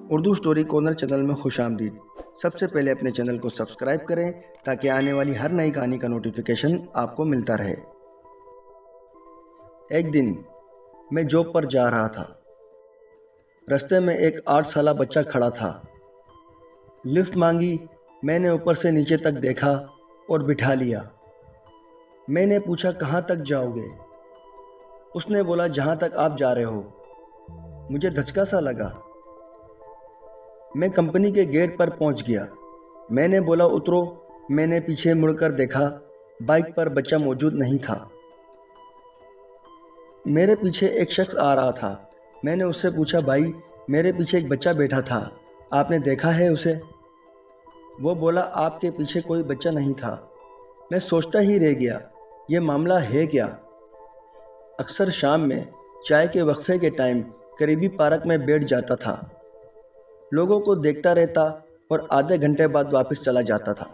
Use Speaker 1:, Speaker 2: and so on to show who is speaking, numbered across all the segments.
Speaker 1: Urdu story corner channel में खुशामदीद। सबसे पहले अपने चैनल को सब्सक्राइब करें ताकि आने वाली हर नई कहानी का नोटिफिकेशन आपको मिलता रहे। एक दिन मैं जॉब पर जा रहा था। रास्ते में एक 8 साला बच्चा खड़ा था। लिफ्ट मांगी। मैंने ऊपर से नीचे तक देखा और बिठा लिया। मैंने पूछा, कहाँ तक जाओगे? उसने बोला, जहाँ तक आप जा रहे हो। मुझे धचका सा लगा। मैं कंपनी के गेट पर पहुंच गया। मैंने बोला, उतरो। मैंने पीछे मुड़कर देखा, बाइक पर बच्चा मौजूद नहीं था। मेरे पीछे एक शख्स आ रहा था। मैंने उससे पूछा, भाई मेरे पीछे एक बच्चा बैठा था, आपने देखा है उसे? वो बोला, आपके पीछे कोई बच्चा नहीं था। मैं सोचता ही रह गया, ये मामला है क्या? अक्सर शाम में चाय के वक्फे के टाइम करीबी पार्क में बैठ जाता था, लोगों को देखता रहता और आधे घंटे बाद वापस चला जाता था।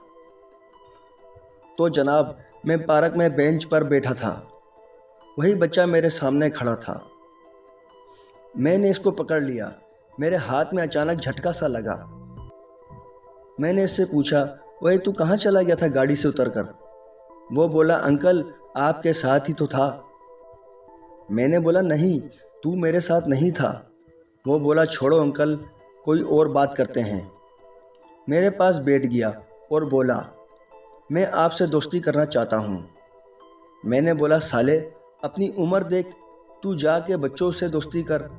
Speaker 1: तो जनाब, मैं पार्क में बेंच पर बैठा था। वही बच्चा मेरे सामने खड़ा था। मैंने इसको पकड़ लिया। मेरे हाथ में अचानक झटका सा लगा। मैंने इससे पूछा, ओए तू कहाँ चला गया था गाड़ी से उतरकर? वो बोला, अंकल आपके साथ ही तो था। मैंने बोला, नहीं, तू मेरे साथ नहीं था। वो बोला, छोड़ो अंकल, कोई और बात करते हैं। मेरे पास बैठ गया और बोला, मैं आपसे दोस्ती करना चाहता हूँ। मैंने बोला, साले अपनी उम्र देख, तू जाके बच्चों से दोस्ती कर।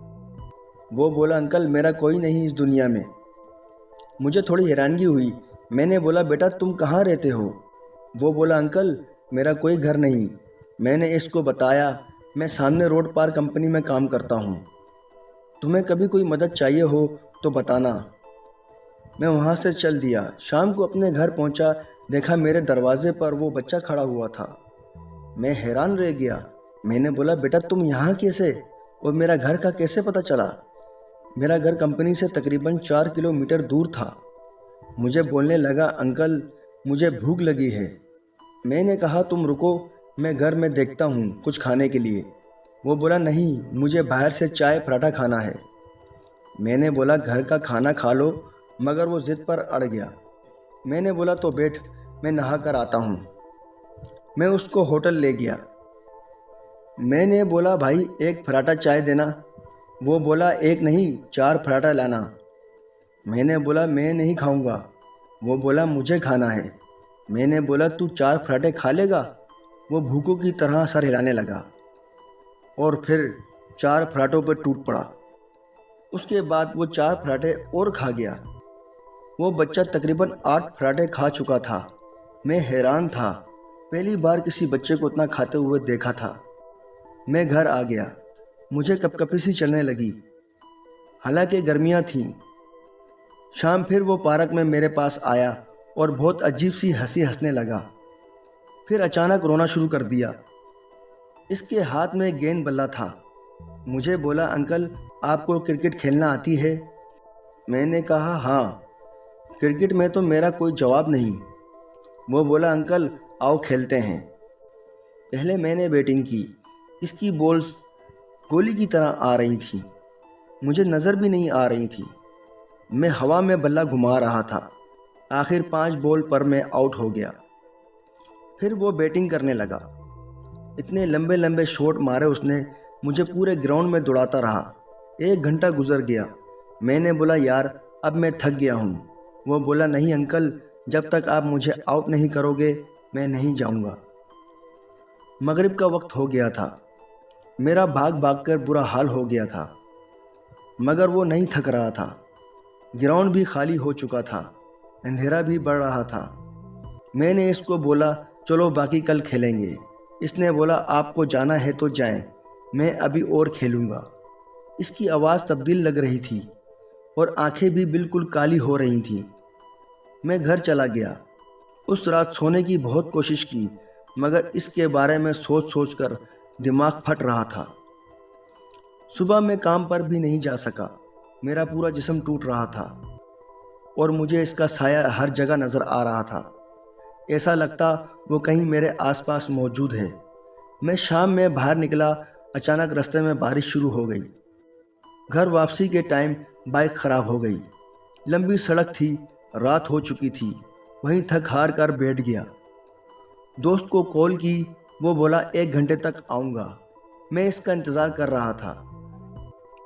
Speaker 1: वो बोला, अंकल मेरा कोई नहीं इस दुनिया में। मुझे थोड़ी हैरानगी हुई। मैंने बोला, बेटा तुम कहाँ रहते हो? वो बोला, अंकल मेरा कोई घर नहीं। मैंने इसको बताया, मैं सामने रोड पार कंपनी में काम करता हूँ, तुम्हें कभी कोई मदद चाहिए हो तो बताना। मैं वहाँ से चल दिया। शाम को अपने घर पहुँचा, देखा मेरे दरवाजे पर वो बच्चा खड़ा हुआ था। मैं हैरान रह गया। मैंने बोला, बेटा तुम यहाँ कैसे, और मेरा घर का कैसे पता चला? मेरा घर कंपनी से तकरीबन 4 किलोमीटर दूर था। मुझे बोलने लगा, अंकल मुझे भूख लगी है। मैंने कहा, तुम रुको, मैं घर में देखता हूँ कुछ खाने के लिए। वो बोला, नहीं, मुझे बाहर से चाय पराठा खाना है। मैंने बोला, घर का खाना खा लो, मगर वो ज़िद पर अड़ गया। मैंने बोला, तो बैठ, मैं नहा कर आता हूँ। मैं उसको होटल ले गया। मैंने बोला, भाई एक पराठा चाय देना। वो बोला, एक नहीं 4 पराठा लाना। मैंने बोला, मैं नहीं खाऊंगा। वो बोला, मुझे खाना है। मैंने बोला, तू 4 पराठे खा लेगा? वो भूखों की तरह सर हिलाने लगा और फिर 4 पराठों पर टूट पड़ा। उसके बाद वो 4 पराठे और खा गया। वो बच्चा तकरीबन 8 पराठे खा चुका था। मैं हैरान था, पहली बार किसी बच्चे को इतना खाते हुए देखा था। मैं घर आ गया। मुझे कपकपी सी चलने लगी, हालांकि गर्मियाँ थीं। शाम फिर वो पार्क में मेरे पास आया और बहुत अजीब सी हंसी हंसने लगा। फिर अचानक रोना शुरू कर दिया। इसके हाथ में गेंद बल्ला था। मुझे बोला, अंकल आपको क्रिकेट खेलना आती है? मैंने कहा, हाँ। क्रिकेट में तो मेरा कोई जवाब नहीं। वो बोला, अंकल आओ खेलते हैं। पहले मैंने बैटिंग की। इसकी बॉल्स गोली की तरह आ रही थी, मुझे नज़र भी नहीं आ रही थी। मैं हवा में बल्ला घुमा रहा था। आखिर 5 बॉल पर मैं आउट हो गया। फिर वो बैटिंग करने लगा। इतने लंबे लंबे शॉट मारे उसने, मुझे पूरे ग्राउंड में दौड़ाता रहा। 1 घंटा गुजर गया। मैंने बोला, यार अब मैं थक गया हूँ। वो बोला, नहीं अंकल, जब तक आप मुझे आउट नहीं करोगे मैं नहीं जाऊँगा। मगरिब का वक्त हो गया था। मेरा भाग भाग कर बुरा हाल हो गया था, मगर वो नहीं थक रहा था। ग्राउंड भी खाली हो चुका था, अंधेरा भी बढ़ रहा था। मैंने इसको बोला, चलो बाकी कल खेलेंगे। इसने बोला, आपको जाना है तो जाएं, मैं अभी और खेलूँगा। इसकी आवाज़ तब्दील लग रही थी और आंखें भी बिल्कुल काली हो रही थीं। मैं घर चला गया। उस रात सोने की बहुत कोशिश की, मगर इसके बारे में सोच सोच कर दिमाग फट रहा था। सुबह मैं काम पर भी नहीं जा सका। मेरा पूरा जिस्म टूट रहा था और मुझे इसका साया हर जगह नज़र आ रहा था। ऐसा लगता वो कहीं मेरे आसपास मौजूद है। मैं शाम में बाहर निकला। अचानक रास्ते में बारिश शुरू हो गई। घर वापसी के टाइम बाइक ख़राब हो गई। लंबी सड़क थी, रात हो चुकी थी। वहीं थक हार कर बैठ गया। दोस्त को कॉल की, वो बोला 1 घंटे तक आऊँगा। मैं इसका इंतज़ार कर रहा था।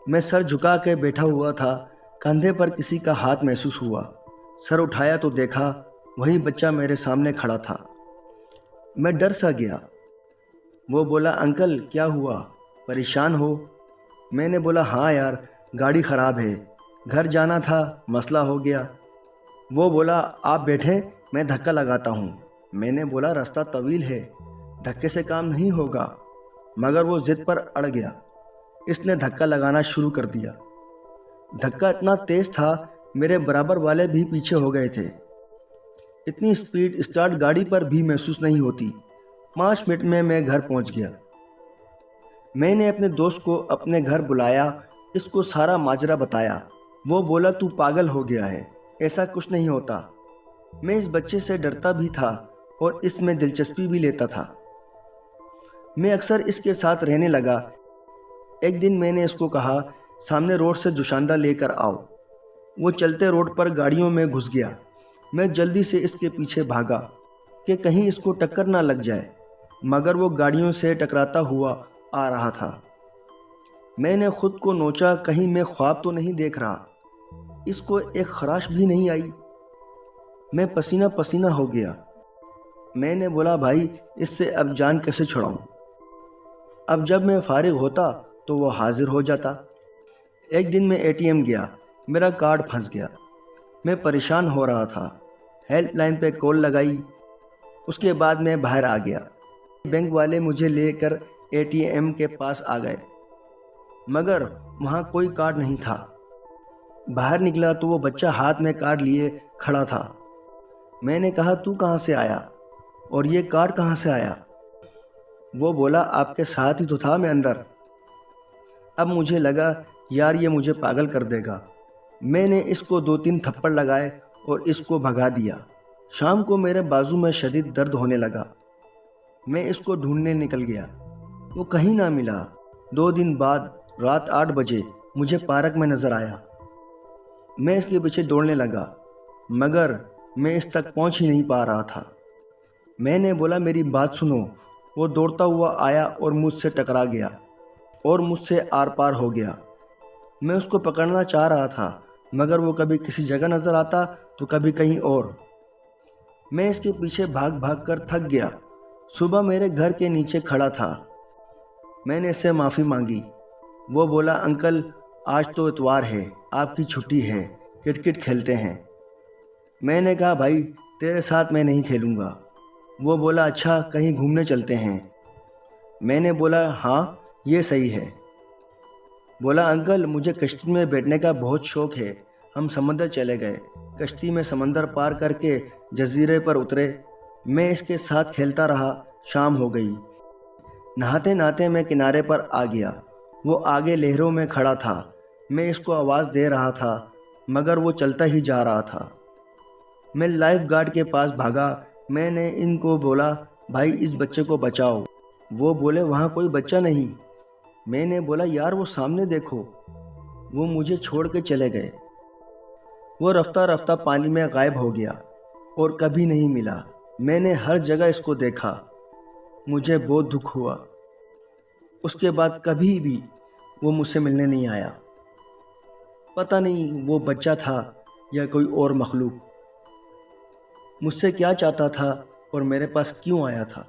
Speaker 1: मैं सर झुका के बैठा हुआ था। कंधे पर किसी का हाथ महसूस हुआ। सर उठाया तो देखा वही बच्चा मेरे सामने खड़ा था। मैं डर सा गया। वो बोला, अंकल क्या हुआ, परेशान हो? मैंने बोला, हाँ यार, गाड़ी ख़राब है, घर जाना था, मसला हो गया। वो बोला, आप बैठे, मैं धक्का लगाता हूँ। मैंने बोला, रास्ता तवील है, धक्के से काम नहीं होगा। मगर वो ज़िद पर अड़ गया। इसने धक्का लगाना शुरू कर दिया। धक्का इतना तेज़ था, मेरे बराबर वाले भी पीछे हो गए थे। इतनी स्पीड स्टार्ट गाड़ी पर भी महसूस नहीं होती। 5 मिनट में मैं घर पहुंच गया। मैंने अपने दोस्त को अपने घर बुलाया, इसको सारा माजरा बताया। वो बोला, तू पागल हो गया है, ऐसा कुछ नहीं होता। मैं इस बच्चे से डरता भी था और इसमें दिलचस्पी भी लेता था। मैं अक्सर इसके साथ रहने लगा। एक दिन मैंने इसको कहा, सामने रोड से जुशांदा लेकर आओ। वो चलते रोड पर गाड़ियों में घुस गया। मैं जल्दी से इसके पीछे भागा कि कहीं इसको टक्कर ना लग जाए, मगर वो गाड़ियों से टकराता हुआ आ रहा था। मैंने खुद को नोचा, कहीं मैं ख्वाब तो नहीं देख रहा। इसको एक खराश भी नहीं आई। मैं पसीना पसीना हो गया। मैंने बोला, भाई इससे अब जान कैसे छुड़ाऊं? अब जब मैं फारिग होता तो वो हाजिर हो जाता। एक दिन मैं एटीएम गया, मेरा कार्ड फंस गया। मैं परेशान हो रहा था। हेल्पलाइन पे कॉल लगाई। उसके बाद मैं बाहर आ गया। बैंक वाले मुझे लेकर एटीएम के पास आ गए, मगर वहाँ कोई कार्ड नहीं था। बाहर निकला तो वो बच्चा हाथ में कार्ड लिए खड़ा था। मैंने कहा, तू कहाँ से आया और ये कार्ड कहाँ से आया? वो बोला, आपके साथ ही तो था मैं अंदर। अब मुझे लगा, यार ये मुझे पागल कर देगा। मैंने इसको 2-3 थप्पड़ लगाए और इसको भगा दिया। शाम को मेरे बाजू में शदीद दर्द होने लगा। मैं इसको ढूंढने निकल गया, वो कहीं ना मिला। 2 दिन बाद रात 8 बजे मुझे पार्क में नज़र आया। मैं इसके पीछे दौड़ने लगा, मगर मैं इस तक पहुंच ही नहीं पा रहा था। मैंने बोला, मेरी बात सुनो। वो दौड़ता हुआ आया और मुझसे टकरा गया और मुझसे आर पार हो गया। मैं उसको पकड़ना चाह रहा था, मगर वो कभी किसी जगह नज़र आता तो कभी कहीं और। मैं इसके पीछे भाग भाग कर थक गया। सुबह मेरे घर के नीचे खड़ा था। मैंने इससे माफ़ी मांगी। वो बोला, अंकल आज तो इतवार है, आपकी छुट्टी है, क्रिकेट खेलते हैं। मैंने कहा, भाई तेरे साथ मैं नहीं खेलूँगा। वो बोला, अच्छा कहीं घूमने चलते हैं। मैंने बोला, हाँ ये सही है। बोला, अंकल मुझे कश्ती में बैठने का बहुत शौक़ है, हम समंदर चले गए। कश्ती में समंदर पार करके जजीरे पर उतरे। मैं इसके साथ खेलता रहा। शाम हो गई। नहाते नहाते मैं किनारे पर आ गया। वो आगे लहरों में खड़ा था। मैं इसको आवाज़ दे रहा था, मगर वो चलता ही जा रहा था। मैं लाइफ गार्ड के पास भागा। मैंने इनको बोला, भाई इस बच्चे को बचाओ। वो बोले, वहाँ कोई बच्चा नहीं। मैंने बोला, यार वो सामने देखो। वो मुझे छोड़ के चले गए। वो रफ्ता रफ्ता पानी में गायब हो गया और कभी नहीं मिला। मैंने हर जगह इसको देखा। मुझे बहुत दुख हुआ। उसके बाद कभी भी वो मुझसे मिलने नहीं आया। पता नहीं वो बच्चा था या कोई और मखलूक। मुझसे क्या चाहता था और मेरे पास क्यों आया था।